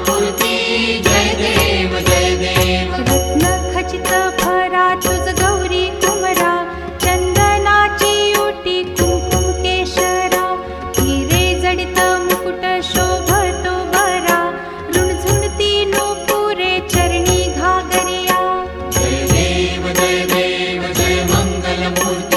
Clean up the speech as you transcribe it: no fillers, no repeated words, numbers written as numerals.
पूर्ती जय देव जय देव रत्न खचित भरा तुझ गौरी कुमरा चंदनाची ओटी कुंकुम केशरा हिरे जडित मुकुट शोभतो बरा रुणझुणती नूपुरे चरणी घागरिया जय देव जय देव जय मंगल मूर्ती